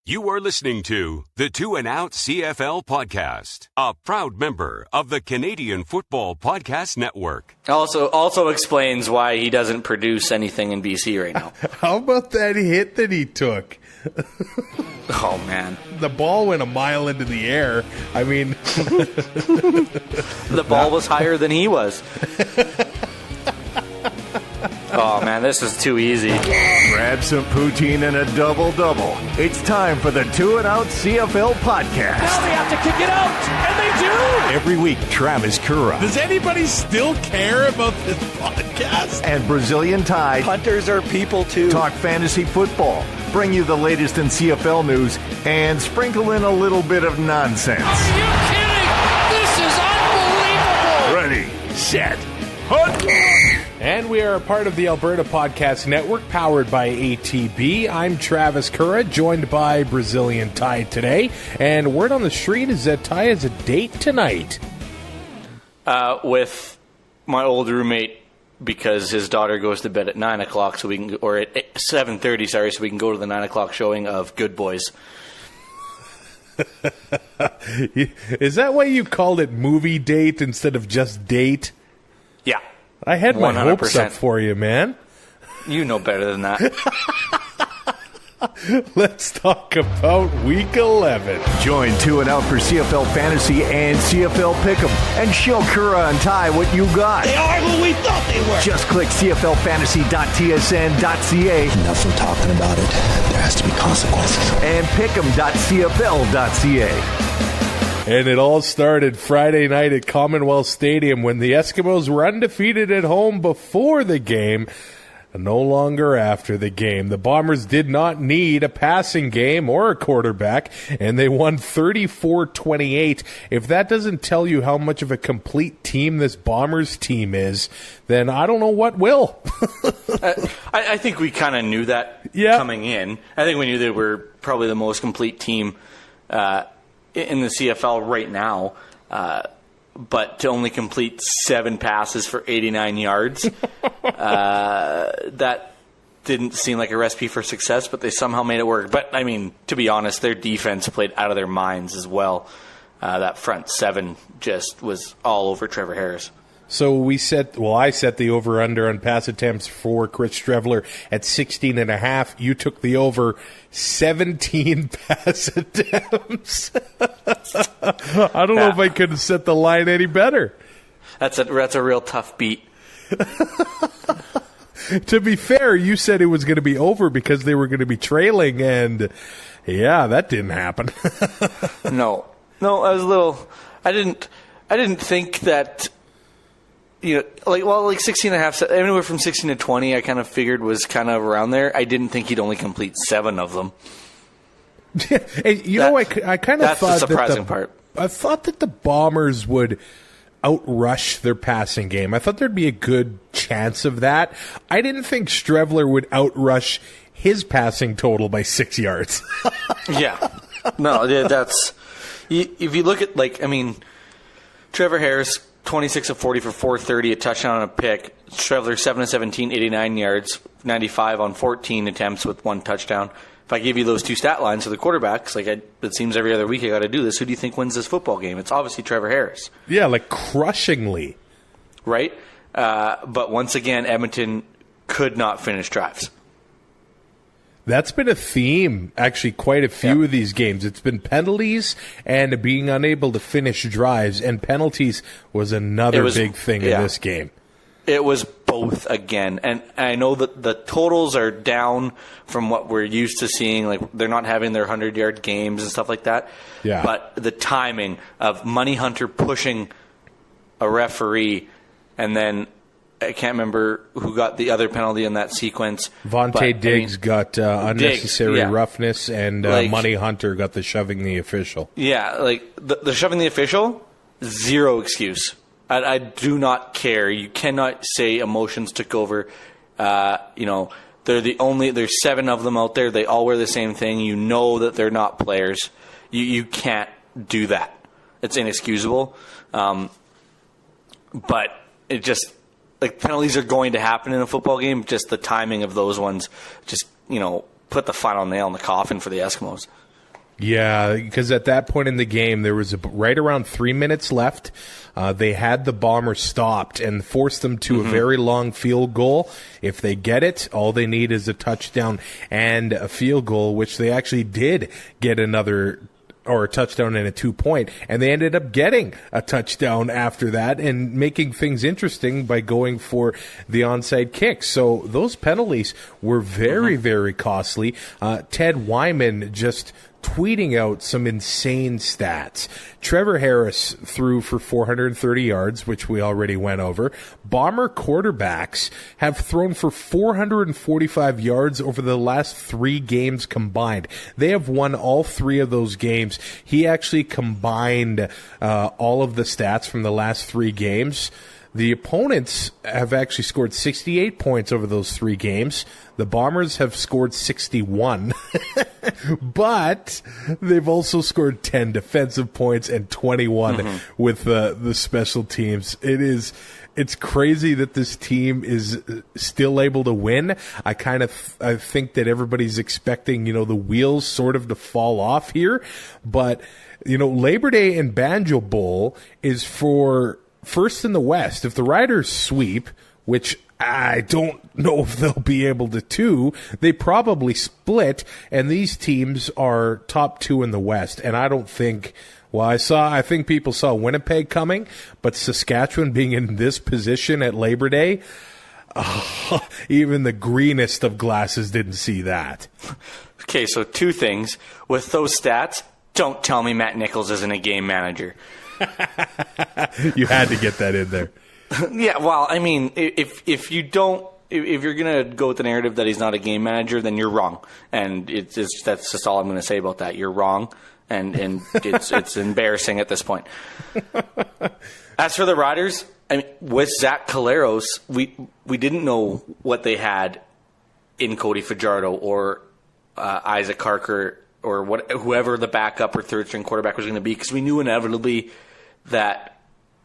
You are listening to the 2 and Out CFL podcast, a proud member of the Canadian Football Podcast Network. Also explains why he doesn't produce anything in BC right now. How about that hit that he took? Oh, man. The ball went a mile into the air. I mean... The ball was higher than he was. Oh, man, this is too easy. Grab some poutine and a double-double. It's time for the 2 and Out CFL podcast. Now they have to kick it out, and they do! Every week, Travis Currah. Does anybody still care about this podcast? And Brazilian Ty. Hunters are people, too. Talk fantasy football, bring you the latest in CFL news, and sprinkle in a little bit of nonsense. Are you kidding? This is unbelievable! Ready, set, hunt! And we are a part of the Alberta Podcast Network, powered by ATB. I'm Travis Currah, joined by Brazilian Ty today. And word on the street is that Ty has a date tonight. With my old roommate, because his daughter goes to bed at 9 o'clock, so we can, or at 7:30, sorry, so we can go to the 9 o'clock showing of Good Boys. Is that why you called it movie date instead of just date? Yeah. I had my 100%. hopes up for you, man. You know better than that. Let's talk about Week 11. Join 2 and Out for CFL Fantasy and CFL Pick'em and show Currah and Ty what you got. They are who we thought they were! Just click cflfantasy.tsn.ca Enough from talking about it. There has to be consequences. and pick'em.cfl.ca. And it all started Friday night at Commonwealth Stadium when the Eskimos were undefeated at home before the game, no longer after the game. The Bombers did not need a passing game or a quarterback, and they won 34-28. If that doesn't tell you how much of a complete team this Bombers team is, then I don't know what will. I think we kind of knew that coming in. I think we knew they were probably the most complete team in the CFL right now, but to only complete 7 passes for 89 yards, that didn't seem like a recipe for success, but they somehow made it work. But, I mean, to be honest, their defense played out of their minds as well. That front 7 just was all over Trevor Harris. So I set the over-under on pass attempts for Chris Streveler at 16.5. You took the over 17 pass attempts. I don't know if I could have set the line any better. That's a real tough beat. To be fair, you said it was going to be over because they were going to be trailing, and yeah, that didn't happen. No, I was a little. I didn't think that. You know, like 16 and a half, anywhere from 16 to 20, I kind of figured was kind of around there. I didn't think he'd only complete 7 of them. And I kind of that's thought the surprising part. I thought that the Bombers would outrush their passing game. I thought there'd be a good chance of that. I didn't think Streveler would outrush his passing total by 6 yards. Yeah. No, that's... If you look at, Trevor Harris... 26 of 40 for 430, a touchdown and a pick. Streveler 7 of 17, 89 yards, 95 on 14 attempts with 1 touchdown. If I give you those 2 stat lines for the quarterbacks, it seems every other week I got to do this. Who do you think wins this football game? It's obviously Trevor Harris. Yeah, crushingly. Right? But once again, Edmonton could not finish drives. That's been a theme, actually, quite a few of these games. It's been penalties and being unable to finish drives, and penalties was another big thing in this game. It was both again. And I know that the totals are down from what we're used to seeing. They're not having their 100-yard games and stuff like that. Yeah. But the timing of Money Hunter pushing a referee and then I can't remember who got the other penalty in that sequence. Vontae Diggs got unnecessary roughness, and Money Hunter got the shoving the official. Yeah, the shoving the official, zero excuse. I do not care. You cannot say emotions took over. There's 7 of them out there. They all wear the same thing. You know that they're not players. You can't do that. It's inexcusable. But it just... penalties are going to happen in a football game. Just the timing of those ones, put the final nail in the coffin for the Eskimos. Yeah, because at that point in the game, there was right around 3 minutes left. They had the Bombers stopped and forced them to a very long field goal. If they get it, all they need is a touchdown and a field goal, which they actually did get another or a touchdown and a 2-point, and they ended up getting a touchdown after that and making things interesting by going for the onside kick. So those penalties were very, very costly. Ted Wyman just tweeting out some insane stats. Trevor Harris threw for 430 yards, which we already went over. Bomber quarterbacks have thrown for 445 yards over the last 3 games combined. They have won all 3 of those games. He actually combined all of the stats from the last 3 games. The opponents have actually scored 68 points over those 3 games. The Bombers have scored 61, but they've also scored 10 defensive points and 21 with the special teams. It's crazy that this team is still able to win. I think that everybody's expecting, the wheels sort of to fall off here, but Labor Day and Banjo Bowl is for first in the West. If the Riders sweep, which I don't know if they'll be able to, they probably split, and these teams are top 2 in the West. And I don't think, I think people saw Winnipeg coming, but Saskatchewan being in this position at Labor Day, even the greenest of glasses didn't see that. Okay, so 2 things. With those stats, don't tell me Matt Nichols isn't a game manager. You had to get that in there. Yeah, well, I mean, if you're gonna go with the narrative that he's not a game manager, then you're wrong, and that's just all I'm gonna say about that. You're wrong, and it's embarrassing at this point. As for the Riders, I mean, with Zach Collaros, we didn't know what they had in Cody Fajardo or Isaac Harker or whoever the backup or third string quarterback was going to be, because we knew inevitably that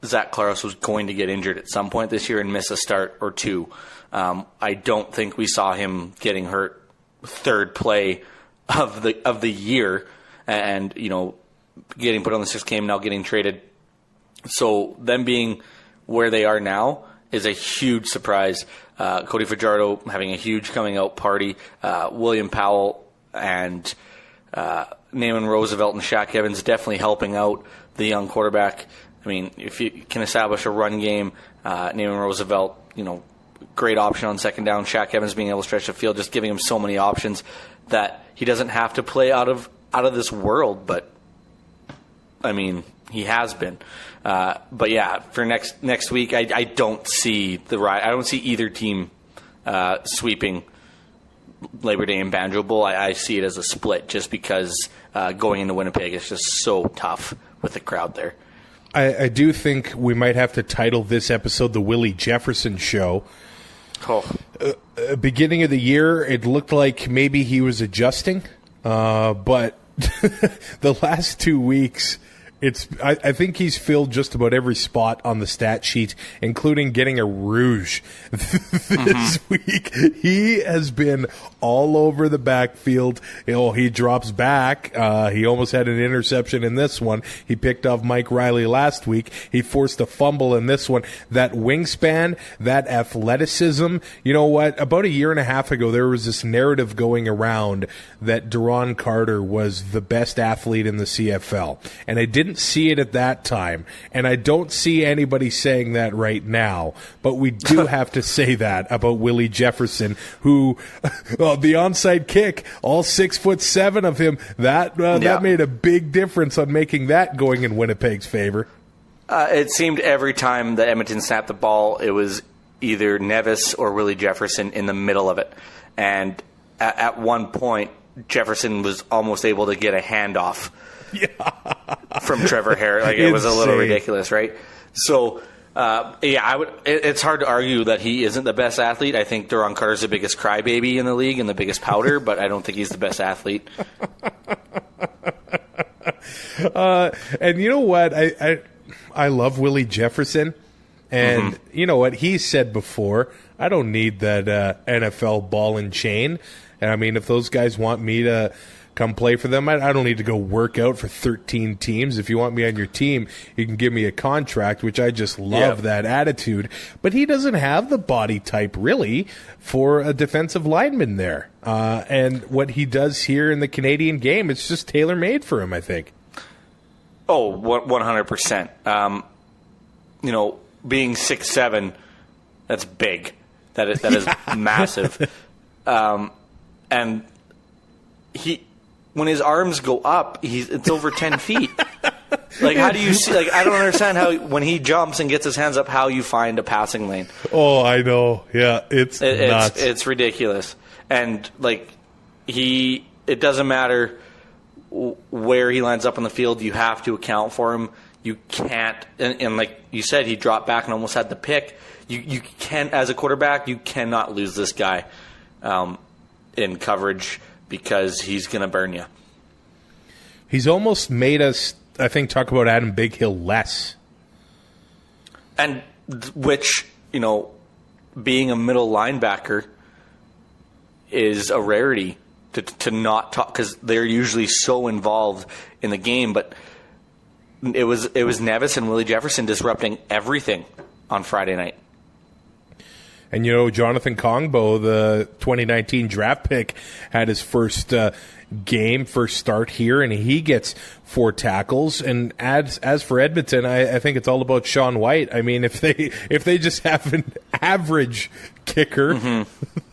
Zach Collaros was going to get injured at some point this year and miss a start or 2. I don't think we saw him getting hurt third play of the year, and getting put on the 6th game, now getting traded. So them being where they are now is a huge surprise. Cody Fajardo having a huge coming out party. William Powell and Naaman Roosevelt and Shaq Evans definitely helping out the young quarterback. I mean, if you can establish a run game, Naaman Roosevelt, great option on second down. Shaq Evans being able to stretch the field, just giving him so many options that he doesn't have to play out of this world. But I mean, he has been. But yeah, for next week, I don't see I don't see either team sweeping Labor Day and Banjo Bowl. I see it as a split, just because going into Winnipeg is just so tough with the crowd there. I do think we might have to title this episode the Willie Jefferson Show. Oh. Beginning of the year, it looked like maybe he was adjusting, but the last 2 weeks, I think he's filled just about every spot on the stat sheet, including getting a rouge this week. He has been all over the backfield. He drops back. He almost had an interception in this one. He picked off Mike Riley last week. He forced a fumble in this one. That wingspan, that athleticism. You know what? About a year and a half ago, there was this narrative going around that Deron Carter was the best athlete in the CFL. And I didn't see it at that time, and I don't see anybody saying that right now, but we do have to say that about Willie Jefferson, who the onside kick, all 6'7" of him, that made a big difference on making that going in Winnipeg's favor. It seemed every time that Edmonton snapped the ball, it was either Nevis or Willie Jefferson in the middle of it, and at one point Jefferson was almost able to get a handoff from Trevor Harris. Like, it was a little ridiculous, right? So, it's hard to argue that he isn't the best athlete. I think Deron Carter's the biggest crybaby in the league and the biggest pouter, but I don't think he's the best athlete. And you know what? I love Willie Jefferson, and you know what? He said before, I don't need that NFL ball and chain. And I mean, if those guys want me to come play for them. I don't need to go work out for 13 teams. If you want me on your team, you can give me a contract, which I just love that attitude. But he doesn't have the body type, really, for a defensive lineman there. And what he does here in the Canadian game, it's just tailor-made for him, I think. Oh, 100%. Being 6'7", that's big. That is massive. And when his arms go up, it's over 10 feet. Like, how do you see? Like, I don't understand how when he jumps and gets his hands up, how you find a passing lane. Oh, I know. Yeah, it's nuts. It's ridiculous. And it doesn't matter where he lines up on the field. You have to account for him. You can't, and like you said, he dropped back and almost had the pick. You can't, as a quarterback, you cannot lose this guy in coverage because he's going to burn you. He's almost made us, I think, talk about Adam Big Hill less. And which, being a middle linebacker is a rarity to not talk, because they're usually so involved in the game. But it was Nevis and Willie Jefferson disrupting everything on Friday night. And, Jonathan Kongbo, the 2019 draft pick, had his first start here, and he gets 4 tackles. And as for Edmonton, I think it's all about Sean White. I mean, if they just have an average kicker,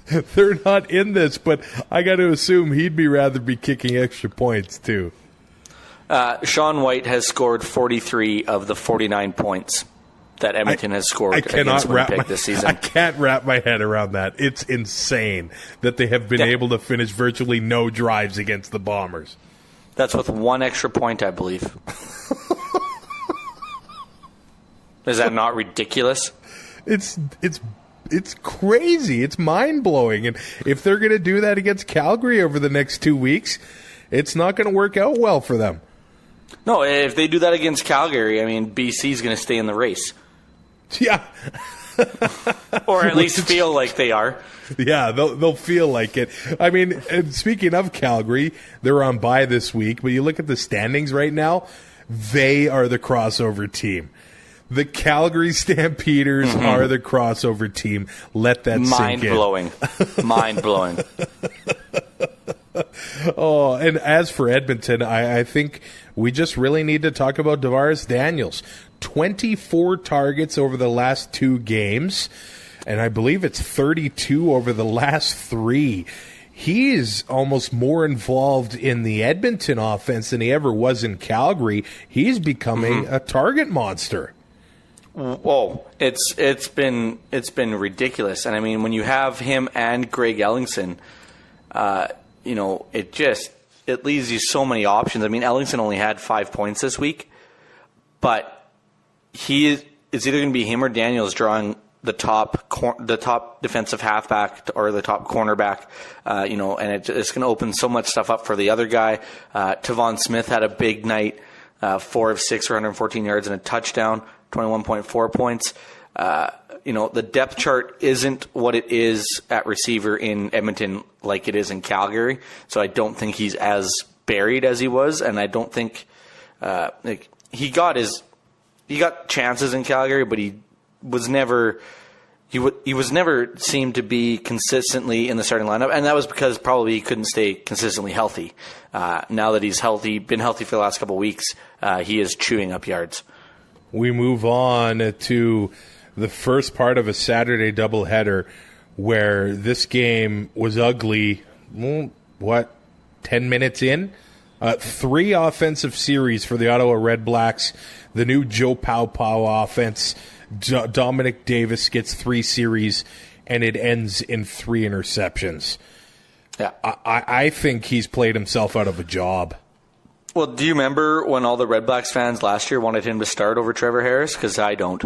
they're not in this. But I got to assume he'd rather be kicking extra points, too. Sean White has scored 43 of the 49 points that Edmonton has scored against Winnipeg this season. I can't wrap my head around that. It's insane that they have been able to finish virtually no drives against the Bombers. That's with 1 extra point, I believe. Is that not ridiculous? It's crazy. It's mind-blowing. And if they're going to do that against Calgary over the next 2 weeks, it's not going to work out well for them. No, if they do that against Calgary, BC's going to stay in the race. Yeah. Or at least feel like they are. Yeah, they'll feel like it. And speaking of Calgary, they're on bye this week, but you look at the standings right now, they are the crossover team. The Calgary Stampeders are the crossover team. Let that sink in. Mind-blowing. Oh, and as for Edmonton, I think we just really need to talk about Davaris Daniels. 24 targets over the last 2 games, and I believe it's 32 over the last 3. He is almost more involved in the Edmonton offense than he ever was in Calgary. He's becoming a target monster. Whoa, it's been ridiculous. And when you have him and Greg Ellingson, it leaves you so many options. Ellingson only had 5 points this week, but it's either going to be him or Daniels drawing the top defensive halfback or the top cornerback, and it's going to open so much stuff up for the other guy. Tavon Smith had a big night, 4 of 6 for 114 yards and a touchdown, 21.4 points. The depth chart isn't what it is at receiver in Edmonton like it is in Calgary. So I don't think he's as buried as he was, and I don't think he got chances in Calgary, but he was never seemed to be consistently in the starting lineup, and that was because probably he couldn't stay consistently healthy. Now that he's been healthy for the last couple of weeks, he is chewing up yards. We move on to the first part of a Saturday doubleheader where this game was ugly, 10 minutes in? 3 offensive series for the Ottawa Redblacks. The new Joe Pau offense. Dominic Davis gets 3 series, and it ends in 3 interceptions. Yeah, I think he's played himself out of a job. Well, do you remember when all the Redblacks fans last year wanted him to start over Trevor Harris? Because I don't.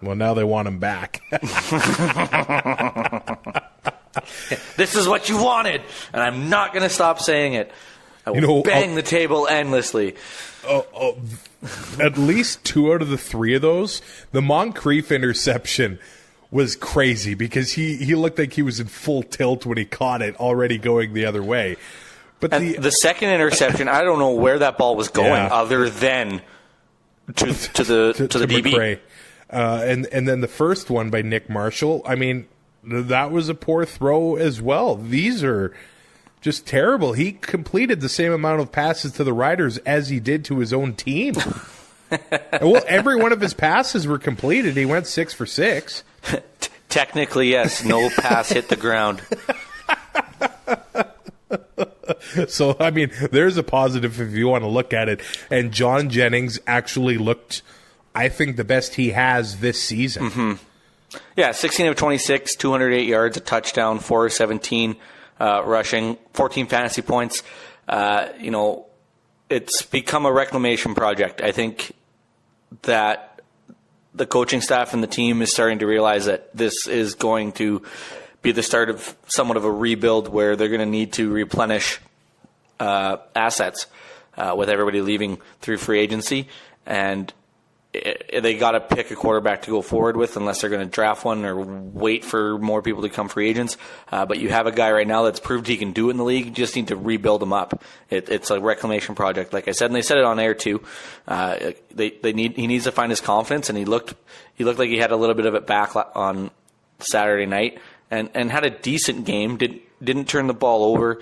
Well, now they want him back. This is what you wanted, and I'm not going to stop saying it. I will bang the table endlessly. At least 2 out of the 3 of those, the Moncrief interception was crazy because he looked like he was in full tilt when he caught it, already going the other way. But And the second interception, I don't know where that ball was going, other than to the DB. McRae. And then the first one by Nick Marshall, I mean, that was a poor throw as well. These are just terrible. He completed the same amount of passes to the Riders as he did to his own team. Well, every one of his passes were completed. He went 6 for 6. Technically, yes. No pass hit the ground. So, I mean, there's a positive if you want to look at it. And John Jennings actually looked, I think, the best he has this season. Mm-hmm. Yeah, 16 of 26, 208 yards, a touchdown, 4 of 17 rushing, 14 fantasy points. It's become a reclamation project. I think that the coaching staff and the team is starting to realize that this is going to be the start of somewhat of a rebuild where they're going to need to replenish assets with everybody leaving through free agency. And they got to pick a quarterback to go forward with unless they're going to draft one or wait for more people to become free agents. But you have a guy right now that's proved he can do it in the league. You just need to rebuild him up. It's a reclamation project, like I said, and they said it on air too. He needs to find his confidence, and he looked like he had a little bit of it back on Saturday night, and had a decent game. Didn't turn the ball over.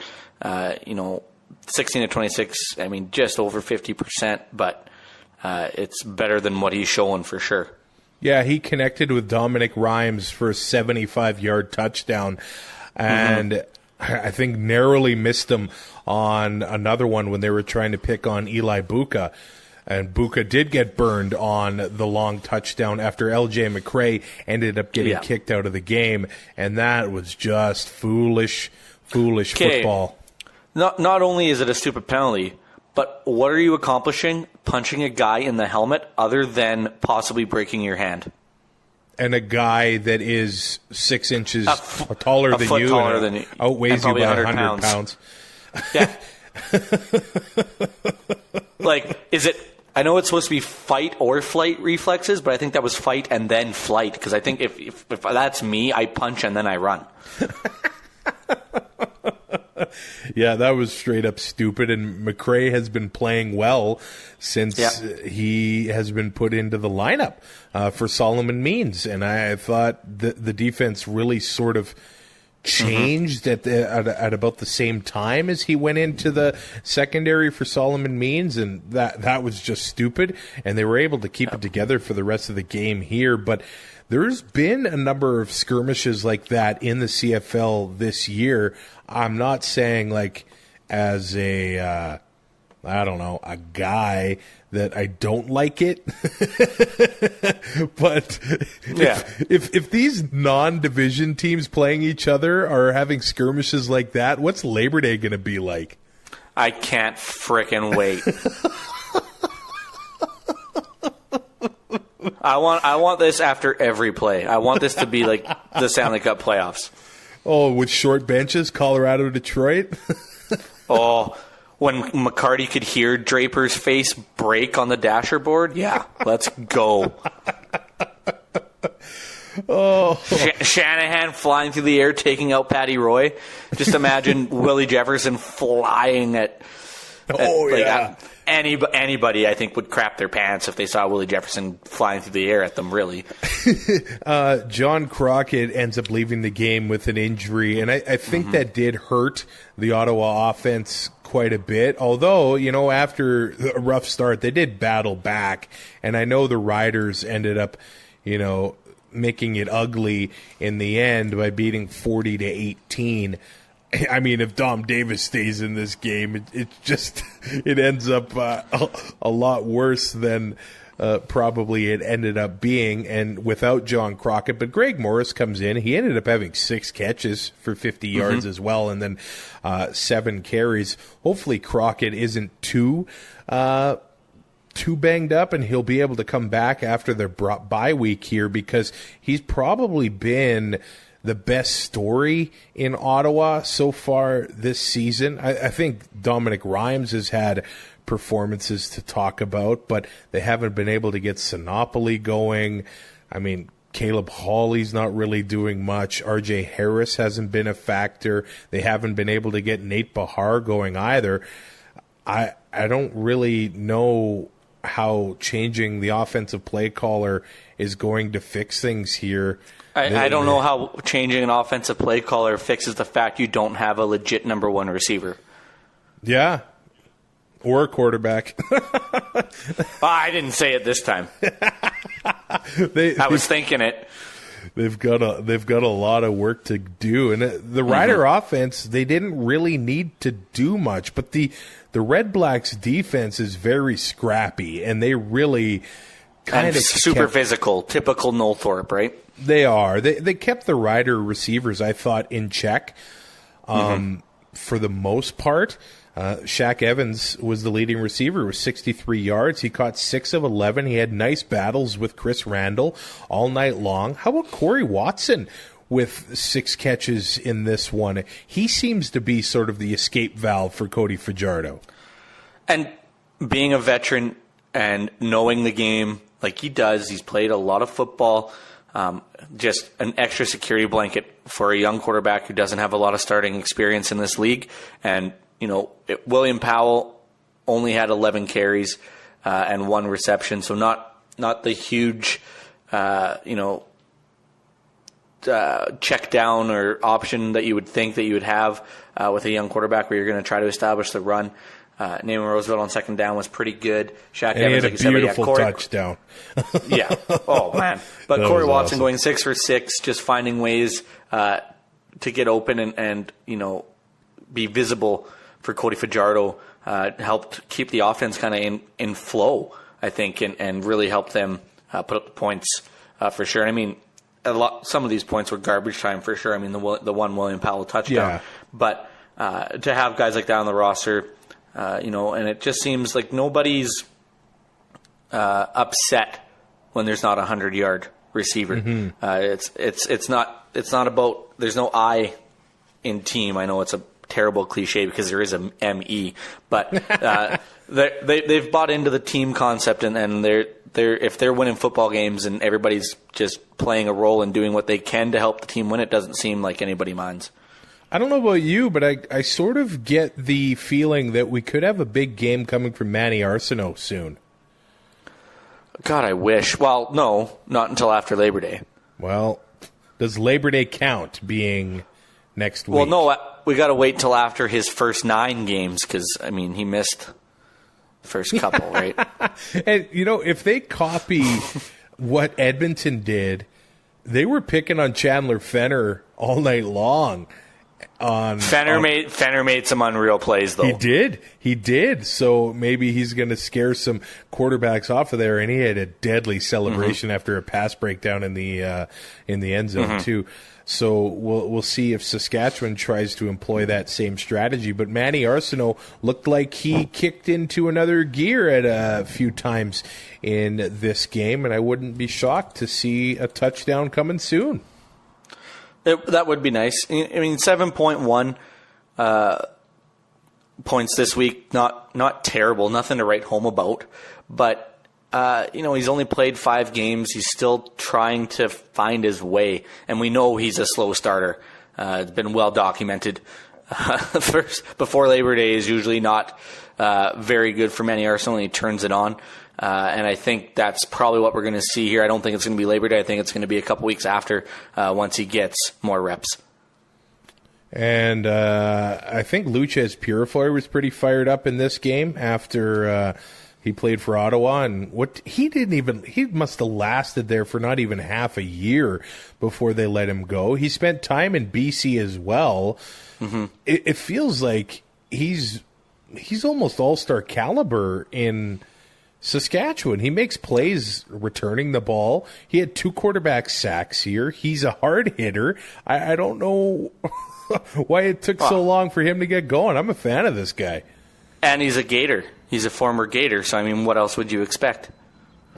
16 to 26. I mean, just over 50%, but. It's better than what he's showing for sure. Yeah, he connected with Dominic Rhymes for a 75-yard touchdown, and I think narrowly missed him on another one when they were trying to pick on Eli Buka. And Buka did get burned on the long touchdown after L.J. McRae ended up getting kicked out of the game, and that was just foolish football. Not only is it a stupid penalty, but what are you accomplishing punching a guy in the helmet other than possibly breaking your hand? And a guy that is 6 inches taller than you and outweighs you by 100 pounds. Yeah. Is it... I know it's supposed to be fight or flight reflexes, but I think that was fight and then flight, because I think if that's me, I punch and then I run. Yeah, that was straight up stupid, and McRae has been playing well since he has been put into the lineup for Solomon Means, and I thought the defense really sort of changed at about the same time as he went into the secondary for Solomon Means, and that was just stupid, and they were able to keep it together for the rest of the game here, but there's been a number of skirmishes like that in the CFL this year. I'm not saying as a guy that I don't like it. But if these non-division teams playing each other are having skirmishes like that, what's Labor Day going to be like? I can't frickin' wait. I want this after every play. I want this to be like the Stanley Cup playoffs. Oh, with short benches, Colorado, Detroit? Oh, when McCarty could hear Draper's face break on the dasher board? Yeah, let's go. Oh, Shanahan flying through the air, taking out Patty Roy. Just imagine Willie Jefferson flying at anybody, I think, would crap their pants if they saw Willie Jefferson flying through the air at them, really. John Crockett ends up leaving the game with an injury, and I think that did hurt the Ottawa offense quite a bit. Although, after a rough start, they did battle back, and I know the Riders ended up, making it ugly in the end by beating 40-18. I mean, if Dom Davis stays in this game, it ends up a lot worse than probably it ended up being, and without John Crockett. But Greg Morris comes in. He ended up having 6 catches for 50 yards as well, and then 7 carries. Hopefully Crockett isn't too banged up, and he'll be able to come back after their bye week here, because he's probably been the best story in Ottawa so far this season. I think Dominic Rhymes has had performances to talk about, but they haven't been able to get Sinopoli going. I mean, Caleb Hawley's not really doing much. RJ Harris hasn't been a factor. They haven't been able to get Nate Bahar going either. I don't really know how changing the offensive play caller is going to fix things here. I don't know how changing an offensive play caller fixes the fact you don't have a legit number one receiver. Yeah. Or a quarterback. I didn't say it this time. I was thinking it. They've got a lot of work to do, and the Rider offense, they didn't really need to do much, but the Red Blacks defense is very scrappy, and they really kind of super physical, typical Noldthorpe, right? They are. They kept the Rider receivers, I thought, in check for the most part. Shaq Evans was the leading receiver with 63 yards. He caught 6 of 11. He had nice battles with Chris Randall all night long. How about Corey Watson with 6 catches in this one? He seems to be sort of the escape valve for Cody Fajardo. And being a veteran and knowing the game like he does, he's played a lot of football. Just an extra security blanket for a young quarterback who doesn't have a lot of starting experience in this league. And William Powell only had 11 carries and 1 reception, so not the huge, check down or option that you would think that you would have with a young quarterback where you're going to try to establish the run. Naaman Roosevelt on second down was pretty good. Shaq Evans, he had a beautiful touchdown. Yeah. Oh, man. But Corey Watson awesome. going 6 for 6, just finding ways to get open and be visible for Cody Fajardo, helped keep the offense kind of in flow, I think, and really helped them put up the points for sure. I mean, some of these points were garbage time for sure. I mean, the one William Powell touchdown. Yeah. But to have guys like that on the roster, and it just seems like nobody's upset when there's not a 100-yard receiver. It's not about, there's no I in team. I know it's a terrible cliche because there is a ME, but they've bought into the team concept, and they're if they're winning football games and everybody's just playing a role and doing what they can to help the team win, it doesn't seem like anybody minds. I don't know about you, but I sort of get the feeling that we could have a big game coming from Manny Arsenault soon. God, I wish. Well, no, not until after Labor Day. Well, does Labor Day count being next week? Well, no, we got to wait until after his first 9 games because, I mean, he missed the first couple, right? And, if they copy what Edmonton did, they were picking on Chandler Fenner all night long. Fenner made some unreal plays, though. He did. So maybe he's going to scare some quarterbacks off of there. And he had a deadly celebration after a pass breakdown in the end zone too. So we'll see if Saskatchewan tries to employ that same strategy. But Manny Arsenault looked like he kicked into another gear at a few times in this game, and I wouldn't be shocked to see a touchdown coming soon. That would be nice. I mean, 7.1 points this week, not terrible, nothing to write home about. But, he's only played 5 games. He's still trying to find his way. And we know he's a slow starter. It's been well documented. Before Labor Day is usually not very good for Manny Arsenault, and he turns it on. And I think that's probably what we're going to see here. I don't think it's going to be Labor Day. I think it's going to be a couple weeks after once he gets more reps. And I think Lucas Purifoy was pretty fired up in this game after he played for Ottawa. And he must have lasted there for not even half a year before they let him go. He spent time in BC as well. Mm-hmm. It feels like he's almost all-star caliber in Saskatchewan. He makes plays returning the ball. He had 2 quarterback sacks here. He's a hard hitter. I don't know why it took so long for him to get going. I'm a fan of this guy. And he's a Gator. He's a former Gator, so I mean, what else would you expect?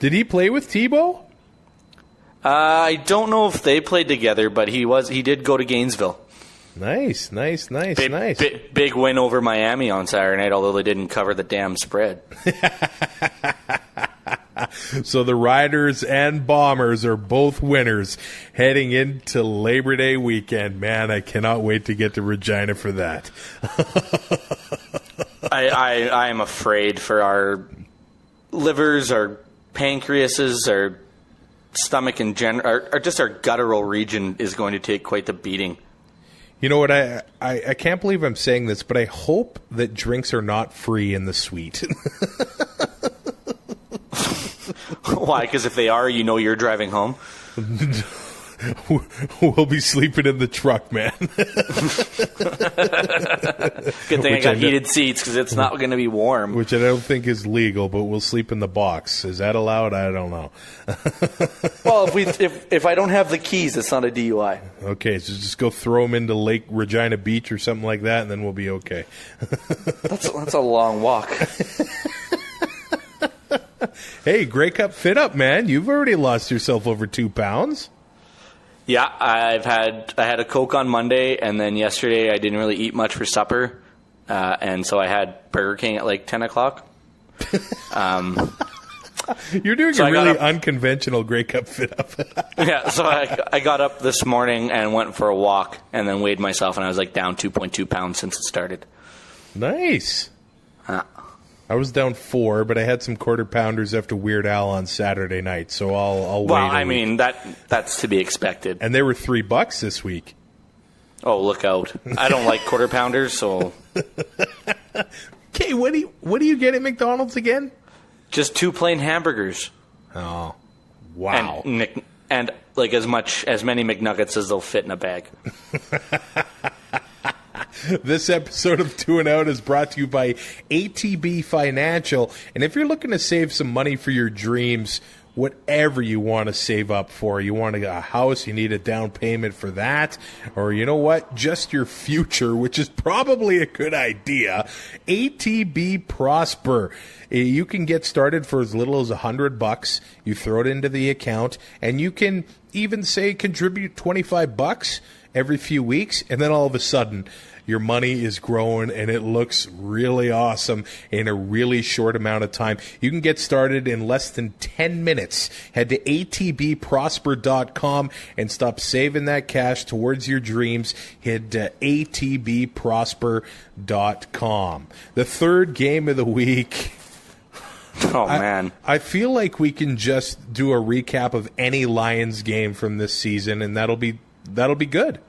Did he play with Tebow? I don't know if they played together, but he did go to Gainesville. Nice. Big win over Miami on Saturday night, although they didn't cover the damn spread. So the Riders and Bombers are both winners heading into Labor Day weekend. Man, I cannot wait to get to Regina for that. I am afraid for our livers, our pancreases, our stomach in general, or just our guttural region is going to take quite the beating. You know what? I can't believe I'm saying this, but I hope that drinks are not free in the suite. Why? Because if they are, you know you're driving home. We'll be sleeping in the truck, man. Good thing I got heated seats because it's not going to be warm. Which I don't think is legal, but we'll sleep in the box. Is that allowed? I don't know. Well, if I don't have the keys, it's not a DUI. Okay, so just go throw them into Lake Regina Beach or something like that, and then we'll be okay. That's a long walk. Hey, Grey Cup Fit Up, man. You've already lost yourself over 2 pounds. Yeah, I had a Coke on Monday, and then yesterday I didn't really eat much for supper, and so I had Burger King at like 10 o'clock. You're doing a really unconventional Grey Cup Fit Up. Yeah, so I got up this morning and went for a walk, and then weighed myself, and I was like down 2.2 pounds since it started. Nice. I was down 4, but I had some quarter pounders after Weird Al on Saturday night, so I'll wait. Well, I mean that's to be expected. And they were $3 this week. Oh, look out! I don't like quarter pounders, so. Okay, what do you get at McDonald's again? Just 2 plain hamburgers. Oh, wow! And like as many McNuggets as they'll fit in a bag. This episode of Two and Out is brought to you by ATB Financial. And if you're looking to save some money for your dreams, whatever you want to save up for, you want a house, you need a down payment for that, or you know what, just your future, which is probably a good idea, ATB Prosper. You can get started for as little as $100. You throw it into the account, and you can even say contribute $25 every few weeks, and then all of a sudden your money is growing and it looks really awesome in a really short amount of time. You can get started in less than 10 minutes. Head to atbprosper.com and stop saving that cash towards your dreams. Head to atbprosper.com. The third game of the week. Oh, man. I feel like we can just do a recap of any Lions game from this season, and that'll be good.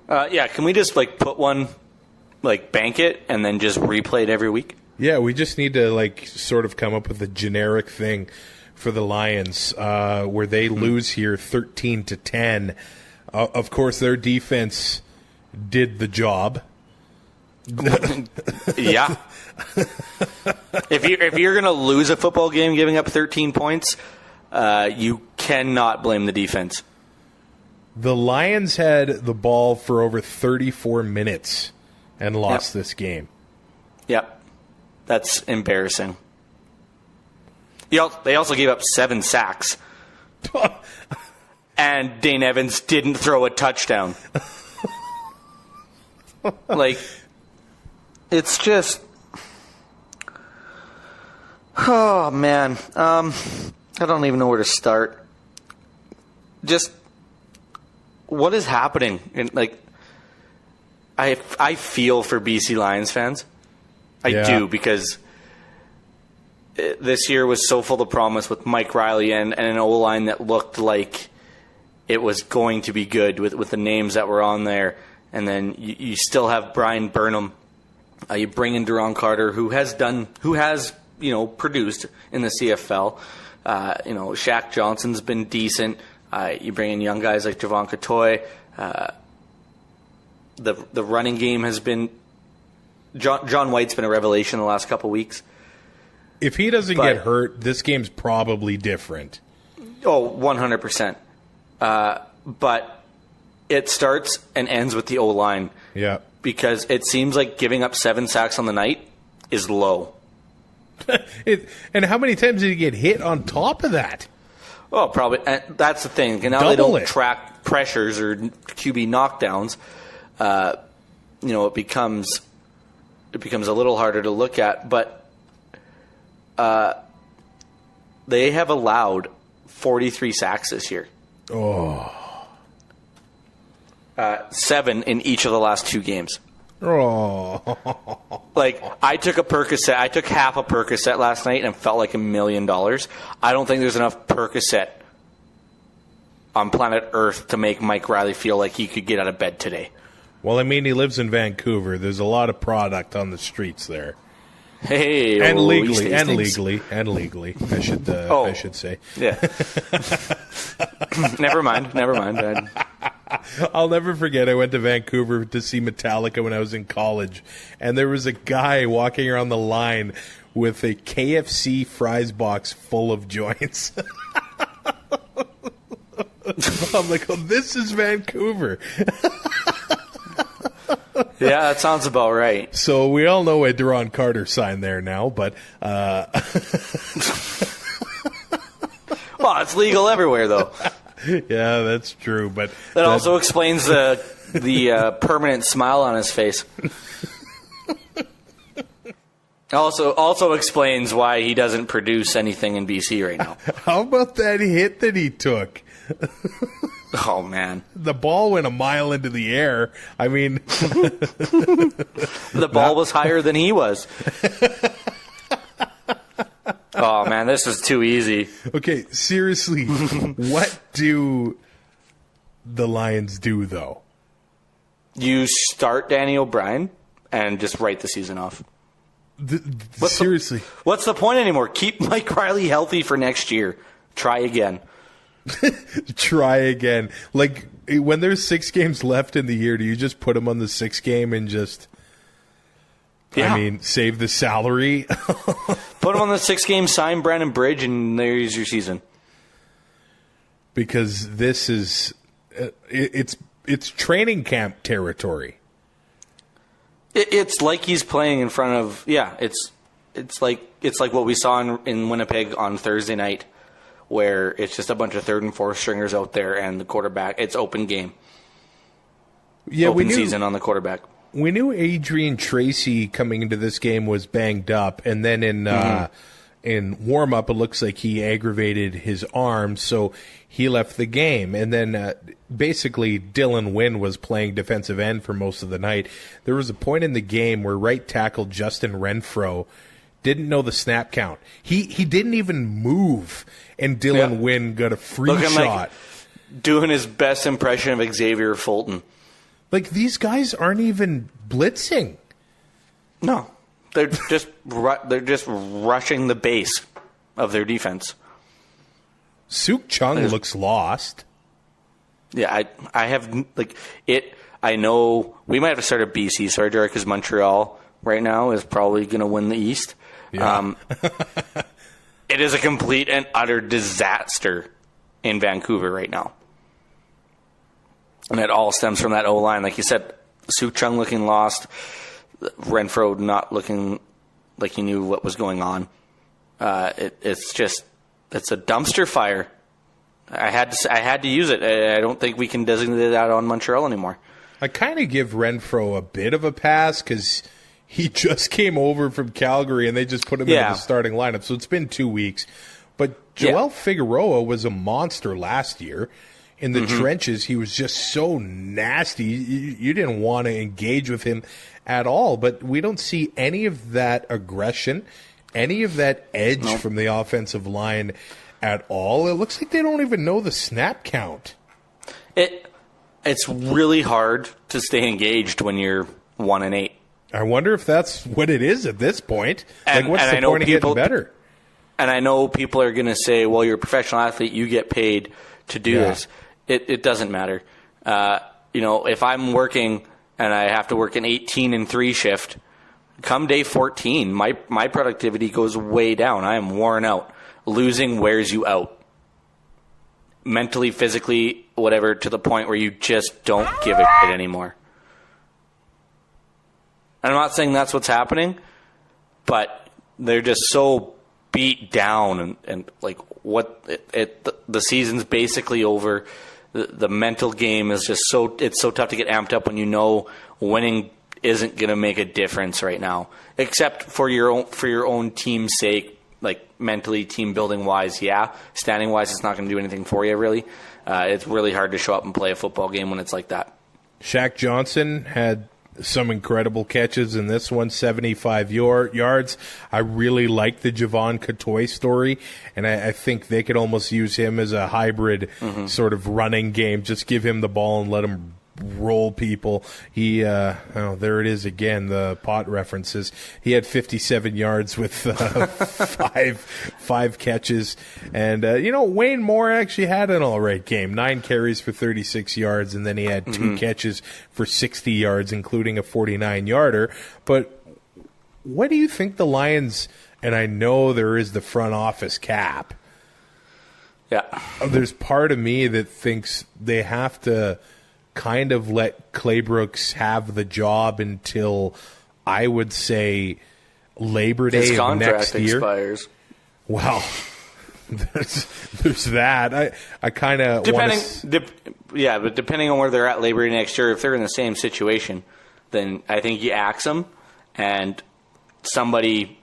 Yeah, can we just put one, bank it, and then just replay it every week? Yeah, we just need to sort of come up with a generic thing for the Lions where they lose here 13-10. Of course, their defense did the job. Yeah. If you're going to lose a football game giving up 13 points, you cannot blame the defense. The Lions had the ball for over 34 minutes and lost this game. Yep. That's embarrassing. They also gave up 7 sacks. And Dane Evans didn't throw a touchdown. It's just... Oh, man. I don't even know where to start. Just... What is happening? I feel for BC Lions fans. I do, because this year was so full of promise with Mike Riley and an O-line that looked like it was going to be good with the names that were on there. And then you still have Brian Burnham. You bring in Deron Carter, who has produced in the CFL. Shaq Johnson's been decent. You bring in young guys like Javon Catoy. The running game has been... John White's been a revelation the last couple weeks. If he doesn't get hurt, this game's probably different. Oh, 100%. But it starts and ends with the O-line. Yeah. Because it seems like giving up 7 sacks on the night is low. And how many times did he get hit on top of that? Oh, probably. And that's the thing. And now they don't track pressures or QB knockdowns. It becomes a little harder to look at. But They have allowed 43 sacks this year. Oh. 7 in each of the last 2 games. Oh. Like, I took half a Percocet last night and felt like $1 million. I don't think there's enough Percocet on planet Earth to make Mike Riley feel like he could get out of bed today. Well, I mean, he lives in Vancouver. There's a lot of product on the streets there. Hey, and legally, I should say. Yeah. Never mind. I'll never forget, I went to Vancouver to see Metallica when I was in college, and there was a guy walking around the line with a KFC fries box full of joints. I'm like, oh, this is Vancouver. Yeah, that sounds about right. So we all know a Duron Carter sign there now, but... Well, it's legal everywhere, though. Yeah, that's true, but... That also explains the permanent smile on his face. Also explains why he doesn't produce anything in BC right now. How about that hit that he took? Oh, man. The ball went a mile into the air. I mean... The ball was higher than he was. Oh, man, this is too easy. Okay, seriously, what do the Lions do, though? You start Danny O'Brien and just write the season off. Seriously. What's the point anymore? Keep Mike Riley healthy for next year. Try again. Try again. Like, when there's 6 games left in the year, do you just put him on the 6th game and just... Yeah. I mean, save the salary. Put him on the 6th game, sign Brandon Bridge, and there's your season. Because this is, it's training camp territory. It's like he's playing in front of, it's like what we saw in Winnipeg on Thursday night, where it's just a bunch of 3rd and 4th stringers out there, and the quarterback. It's open game. Yeah, open season on the quarterback. We knew Adrian Tracy coming into this game was banged up, and then in warm-up, it looks like he aggravated his arm, so he left the game. And then basically Dylan Wynn was playing defensive end for most of the night. There was a point in the game where right tackle Justin Renfro didn't know the snap count. He didn't even move, and Dylan Wynn got a free shot. Like doing his best impression of Xavier Fulton. Like, these guys aren't even blitzing. No, they're just rushing the base of their defense. Suk Chung looks lost. Yeah, I have like it. I know we might have to start a BC surgery because Montreal right now is probably going to win the East. Yeah. It is a complete and utter disaster in Vancouver right now. And it all stems from that O-line. Like you said, Suk Chung looking lost, Renfro not looking like he knew what was going on. It's a dumpster fire. I had to use it. I don't think we can designate that on Montreal anymore. I kind of give Renfro a bit of a pass because he just came over from Calgary and they just put him into the starting lineup. So it's been 2 weeks. But Joel Figueroa was a monster last year. In the trenches, he was just so nasty. You didn't want to engage with him at all. But we don't see any of that aggression, any of that edge from the offensive line at all. It looks like they don't even know the snap count. It's really hard to stay engaged when you're 1-8. I wonder if that's what it is at this point. Like, what's the point of getting better? And I know people are going to say, well, you're a professional athlete. You get paid to do this. It doesn't matter. If I'm working and I have to work an 18-3 shift, come day 14, my productivity goes way down. I am worn out. Losing wears you out. Mentally, physically, whatever, to the point where you just don't give a shit anymore. And I'm not saying that's what's happening, but they're just so beat down and like the season's basically over. The mental game is just it's so tough to get amped up when you know winning isn't going to make a difference right now, except for your own team's sake. like mentally, team building wise, yeah. Standing wise, it's not going to do anything for you, really. It's really hard to show up and play a football game when it's like that. Shaq Johnson had some incredible catches in this one, 75 yards. I really like the Javon Catoy story, and I think they could almost use him as a hybrid sort of running game. Just give him the ball and let him roll people. He, there it is again, the pot references. He had 57 yards with five catches. And, Wayne Moore actually had an all right game. 9 carries for 36 yards, and then he had 2 catches for 60 yards, including a 49-yarder. But what do you think the Lions, and I know there is the front office cap. Yeah. There's part of me that thinks they have to kind of let Claybrooks have the job until, I would say, Labor Day His of next contract year. Expires. Well, there's that. I kind of want to... but depending on where they're at Labor Day next year, if they're in the same situation, then I think you axe them, and somebody